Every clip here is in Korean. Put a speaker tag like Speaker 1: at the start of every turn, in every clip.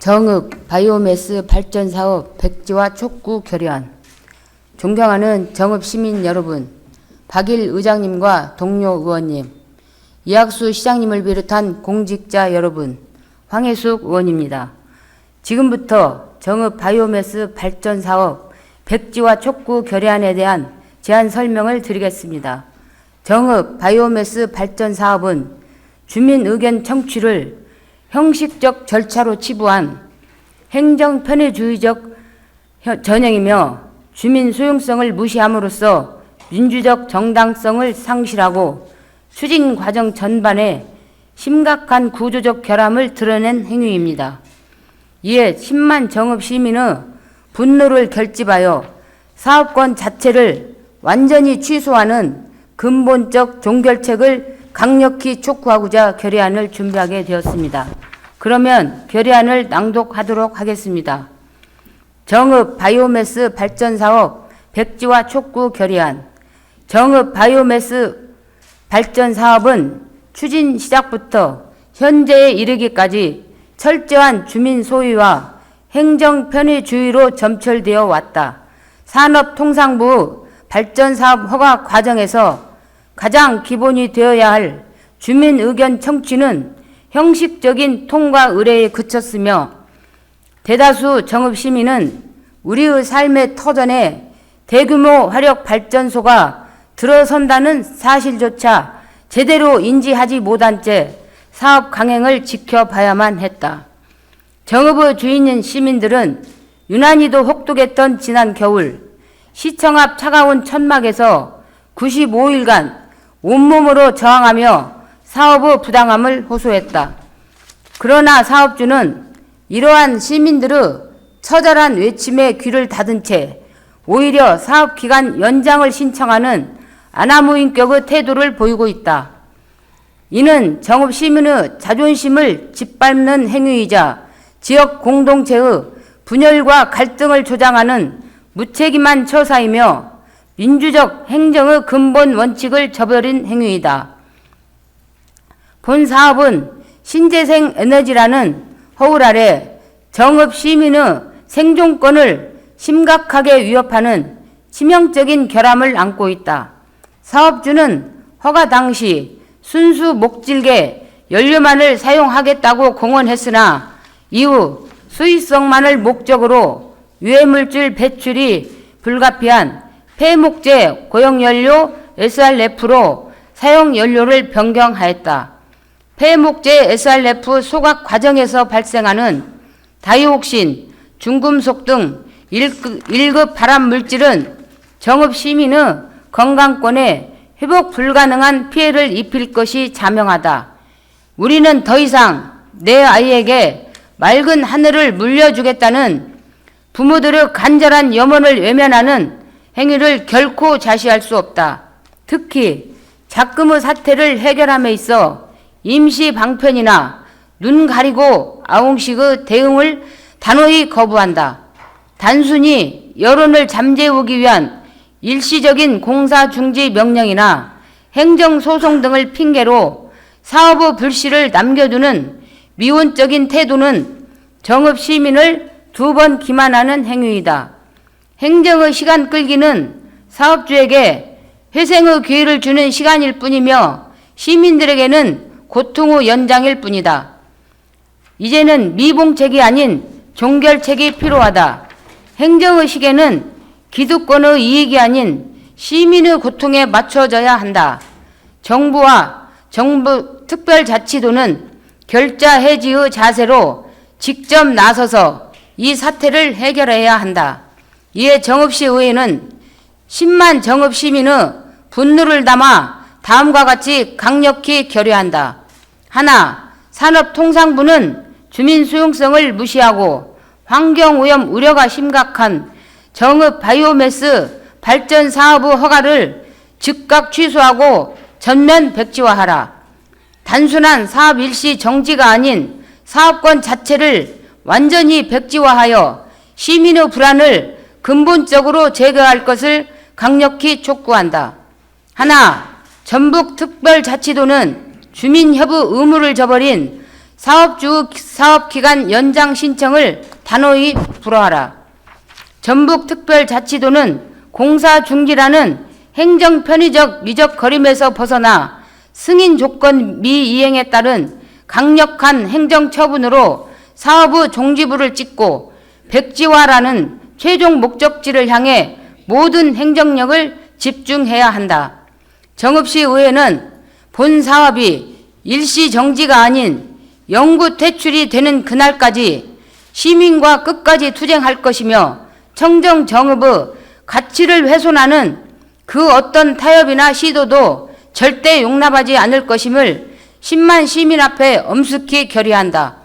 Speaker 1: 정읍 바이오매스 발전 사업 백지화 촉구 결의안. 존경하는 정읍 시민 여러분, 박일 의장님과 동료 의원님, 이학수 시장님을 비롯한 공직자 여러분, 황혜숙 의원입니다. 지금부터 정읍 바이오매스 발전 사업 백지화 촉구 결의안에 대한 제안 설명을 드리겠습니다. 정읍 바이오매스 발전 사업은 주민 의견 청취를 형식적 절차로 치부한 행정 편의주의적 전형이며 주민 수용성을 무시함으로써 민주적 정당성을 상실하고 추진 과정 전반에 심각한 구조적 결함을 드러낸 행위입니다. 이에 10만 정읍 시민의 분노를 결집하여 사업권 자체를 완전히 취소하는 근본적 종결책을 강력히 촉구하고자 결의안을 준비하게 되었습니다. 그러면 결의안을 낭독하도록 하겠습니다. 정읍 바이오매스 발전 사업 백지화 촉구 결의안. 정읍 바이오매스 발전 사업은 추진 시작부터 현재에 이르기까지 철저한 주민 소유와 행정 편의주의로 점철되어 왔다. 산업통상부 발전사업 허가 과정에서 가장 기본이 되어야 할 주민 의견 청취는 형식적인 통과 의뢰에 그쳤으며 대다수 정읍 시민은 우리의 삶의 터전에 대규모 화력 발전소가 들어선다는 사실조차 제대로 인지하지 못한 채 사업 강행을 지켜봐야만 했다. 정읍의 주인인 시민들은 유난히도 혹독했던 지난 겨울 시청 앞 차가운 천막에서 95일간 온몸으로 저항하며 사업의 부당함을 호소했다. 그러나 사업주는 이러한 시민들의 처절한 외침에 귀를 닫은 채 오히려 사업기간 연장을 신청하는 아나무인격의 태도를 보이고 있다. 이는 정읍 시민의 자존심을 짓밟는 행위이자 지역 공동체의 분열과 갈등을 조장하는 무책임한 처사이며 민주적 행정의 근본 원칙을 저버린 행위이다. 본 사업은 신재생 에너지라는 허울 아래 정읍 시민의 생존권을 심각하게 위협하는 치명적인 결함을 안고 있다. 사업주는 허가 당시 순수 목질개 연료만을 사용하겠다고 공언했으나 이후 수익성만을 목적으로 유해물질 배출이 불가피한 폐목재 고용연료 SRF로 사용연료를 변경하였다. 폐목재 SRF 소각 과정에서 발생하는 다이옥신, 중금속 등 1급 발암물질은 정읍 시민의 건강권에 회복 불가능한 피해를 입힐 것이 자명하다. 우리는 더 이상 내 아이에게 맑은 하늘을 물려주겠다는 부모들의 간절한 염원을 외면하는 행위를 결코 자시할 수 없다. 특히 작금의 사태를 해결함에 있어 임시 방편이나 눈 가리고 아웅식의 대응을 단호히 거부한다. 단순히 여론을 잠재우기 위한 일시적인 공사 중지 명령이나 행정소송 등을 핑계로 사업의 불씨를 남겨두는 미온적인 태도는 정읍 시민을 2번 기만하는 행위이다. 행정의 시간 끌기는 사업주에게 회생의 기회를 주는 시간일 뿐이며 시민들에게는 고통의 연장일 뿐이다. 이제는 미봉책이 아닌 종결책이 필요하다. 행정의 시계는 기득권의 이익이 아닌 시민의 고통에 맞춰져야 한다. 정부와 정부 특별자치도는 결자 해지의 자세로 직접 나서서 이 사태를 해결해야 한다. 이에 정읍시 의회는 10만 정읍 시민의 분노를 담아 다음과 같이 강력히 결의한다. 하나, 산업통상부는 주민 수용성을 무시하고 환경오염 우려가 심각한 정읍 바이오매스 발전 사업의 허가를 즉각 취소하고 전면 백지화하라. 단순한 사업 일시 정지가 아닌 사업권 자체를 완전히 백지화하여 시민의 불안을 근본적으로 제거할 것을 강력히 촉구한다. 하나, 전북특별자치도는 주민협의 의무를 저버린 사업주 사업기간 연장 신청을 단호히 불허하라. 전북특별자치도는 공사 중지라는 행정편의적 미적거림에서 벗어나 승인 조건 미이행에 따른 강력한 행정처분으로 사업의 종지부를 찍고 백지화라는 최종 목적지를 향해 모든 행정력을 집중해야 한다. 정읍시 의회는 본 사업이 일시 정지가 아닌 영구 퇴출이 되는 그날까지 시민과 끝까지 투쟁할 것이며 청정 정읍의 가치를 훼손하는 그 어떤 타협이나 시도도 절대 용납하지 않을 것임을 10만 시민 앞에 엄숙히 결의한다.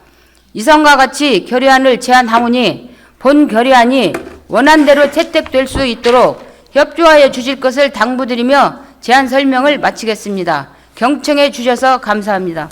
Speaker 1: 이상과 같이 결의안을 제안하오니 본 결의안이 원안대로 채택될 수 있도록 협조하여 주실 것을 당부드리며 제안 설명을 마치겠습니다. 경청해 주셔서 감사합니다.